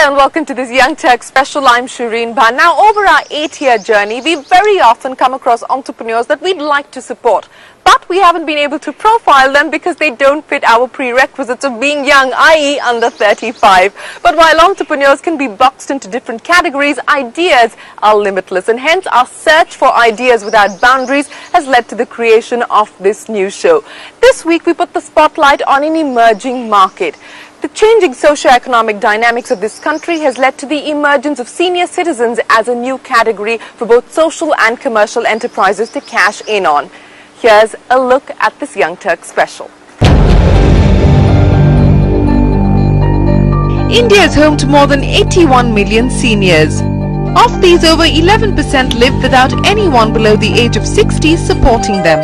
Hello and welcome to this Young Turks special. I'm Shireen Bhan. Now, over our 8-year journey, we very often come across entrepreneurs that we'd like to support, but we haven't been able to profile them because they don't fit our prerequisites of being young, i.e. under 35. But while entrepreneurs can be boxed into different categories, ideas are limitless, and hence our search for ideas without boundaries has led to the creation of this new show. This week we put the spotlight on an emerging market. The changing socio-economic dynamics of this country has led to the emergence of senior citizens as a new category for both social and commercial enterprises to cash in on. Here's a look at this Young Turks special. India is home to more than 81 million seniors. Of these, over 11% live without anyone below the age of 60 supporting them.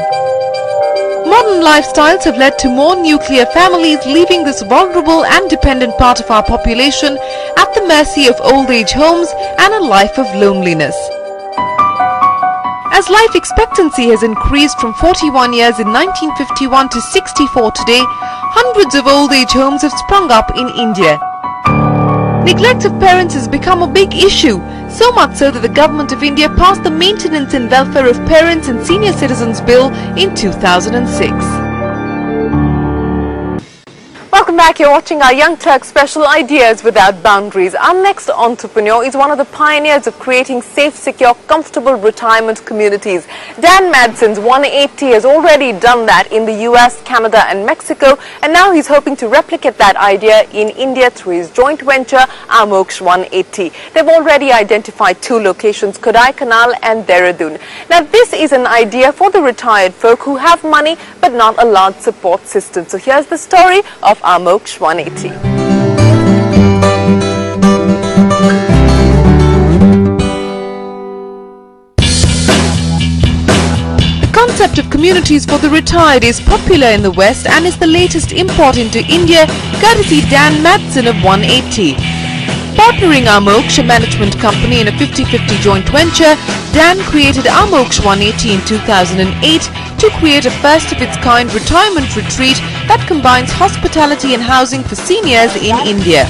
Modern lifestyles have led to more nuclear families, leaving this vulnerable and dependent part of our population at the mercy of old age homes and a life of loneliness. As life expectancy has increased from 41 years in 1951 to 64 today, hundreds of old age homes have sprung up in India. Neglect of parents has become a big issue, so much so that the Government of India passed the Maintenance and Welfare of Parents and Senior Citizens Bill in 2006. Welcome back. You're watching our Young Turks special, Ideas Without Boundaries. Our next entrepreneur is one of the pioneers of creating safe, secure, comfortable retirement communities. Dan Madson's 180 has already done that in the US, Canada and Mexico, and now he's hoping to replicate that idea in India through his joint venture, Aamoksh 180. They've already identified 2 locations, Kodaikanal and Dehradun. Now, this is an idea for the retired folk who have money but not a large support system. So here's the story of Aamoksh 180. The concept of communities for the retired is popular in the West and is the latest import into India, courtesy Dan Madson of 180. Partnering Aamoksh, a management company, in a 50-50 joint venture, Dan created Aamoksh 180 in 2008 to create a first-of-its-kind retirement retreat that combines hospitality and housing for seniors in India.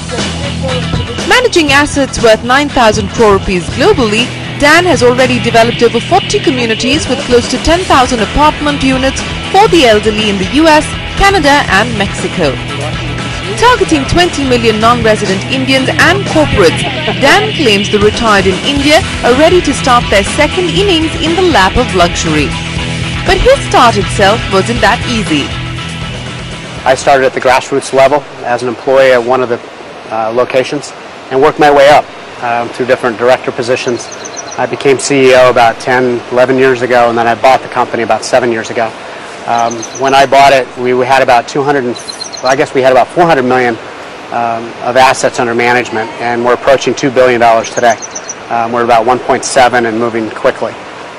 Managing assets worth 9,000 crore rupees globally, Dan has already developed over 40 communities with close to 10,000 apartment units for the elderly in the US, Canada and Mexico. Targeting 20 million non-resident Indians and corporates, Dan claims the retired in India are ready to start their second innings in the lap of luxury. But his start itself wasn't that easy. I started at the grassroots level as an employee at one of the locations and worked my way up through different director positions. I became CEO about 10, 11 years ago, and then I bought the company about 7 years ago. When I bought it, we had about 400 million of assets under management, and we're approaching $2 billion today. We're about 1.7 and moving quickly.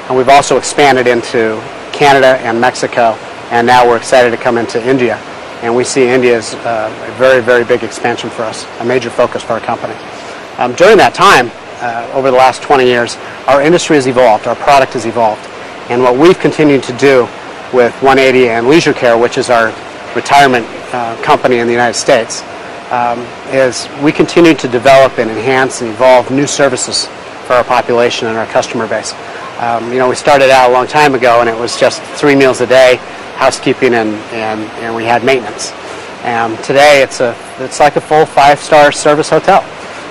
And we've also expanded into Canada and Mexico, and now we're excited to come into India. And we see India as a very, very big expansion for us, a major focus for our company. During that time, over the last 20 years, our industry has evolved, our product has evolved. And what we've continued to do with 180 and Leisure Care, which is our retirement company in the United States, is we continue to develop and enhance and evolve new services for our population and our customer base. We started out a long time ago, and it was just 3 meals a day, housekeeping, and we had maintenance. Today, it's like a full 5-star service hotel.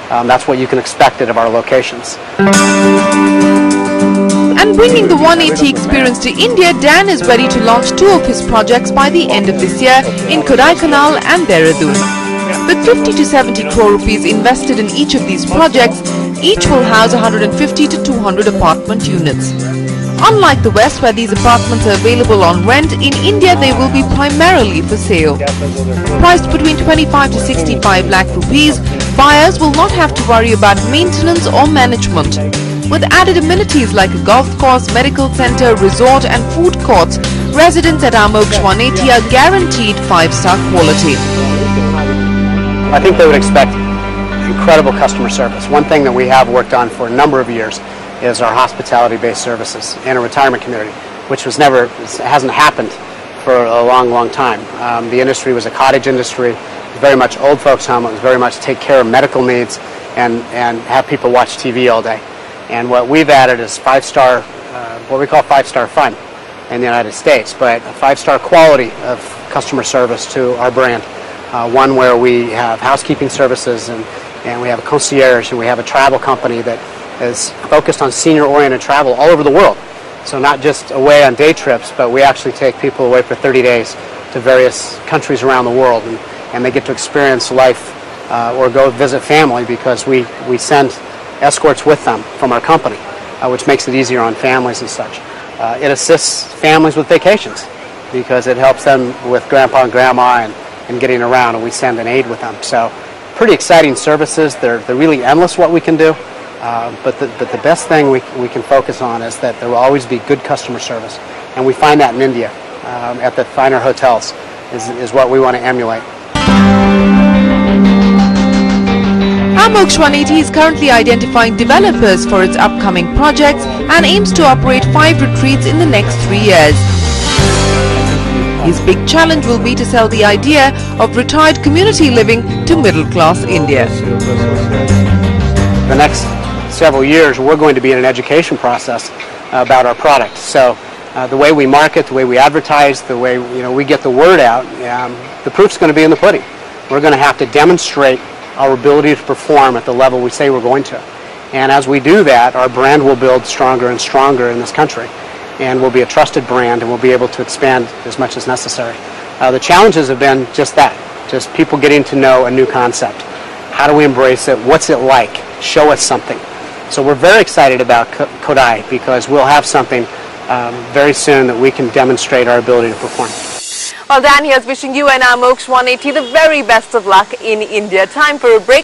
That's what you can expect of our locations. And bringing the 180 experience to India, Dan is ready to launch 2 of his projects by the end of this year in Kodaikanal and Dehradun. With 50 to 70 crore rupees invested in each of these projects, each will house 150 to 200 apartment units. Unlike the West, where these apartments are available on rent, in India they will be primarily for sale. Priced between 25 to 65 lakh rupees, buyers will not have to worry about maintenance or management. With added amenities like a golf course, medical center, resort and food courts, residents at Aamoksh 180 are guaranteed 5-star quality. I think they would expect incredible customer service. One thing that we have worked on for a number of years is our hospitality-based services in a retirement community, which hasn't happened for a long, long time. The industry was a cottage industry, very much old folks home. It was very much take care of medical needs and have people watch TV all day. And what we've added is five-star, what we call five-star fun in the United States, but a five-star quality of customer service to our brand. One where we have housekeeping services and we have a concierge and we have a travel company that is focused on senior-oriented travel all over the world. So not just away on day trips, but we actually take people away for 30 days to various countries around the world, and they get to experience life or go visit family because we send escorts with them from our company, which makes it easier on families and such. It assists families with vacations because it helps them with grandpa and grandma and getting around, and we send an aide with them. So pretty exciting services. They're really endless what we can do, but the best thing we can focus on is that there will always be good customer service, and we find that in India at the finer hotels is what we want to emulate. Aamoksh 180 is currently identifying developers for its upcoming projects and aims to operate 5 retreats in the next 3 years. His big challenge will be to sell the idea of retired community living to middle-class India. The next several years we're going to be in an education process about our product. So the way we market, the way we advertise, the way we get the word out, the proof's going to be in the pudding. We're going to have to demonstrate our ability to perform at the level we say we're going to. And as we do that, our brand will build stronger and stronger in this country, and we'll be a trusted brand, and we'll be able to expand as much as necessary. The challenges have been just that, just people getting to know a new concept. How do we embrace it? What's it like? Show us something. So we're very excited about Kodai because we'll have something very soon that we can demonstrate our ability to perform. Well, Dan, here's wishing you and Aamoksh 180 the very best of luck in India. Time for a break.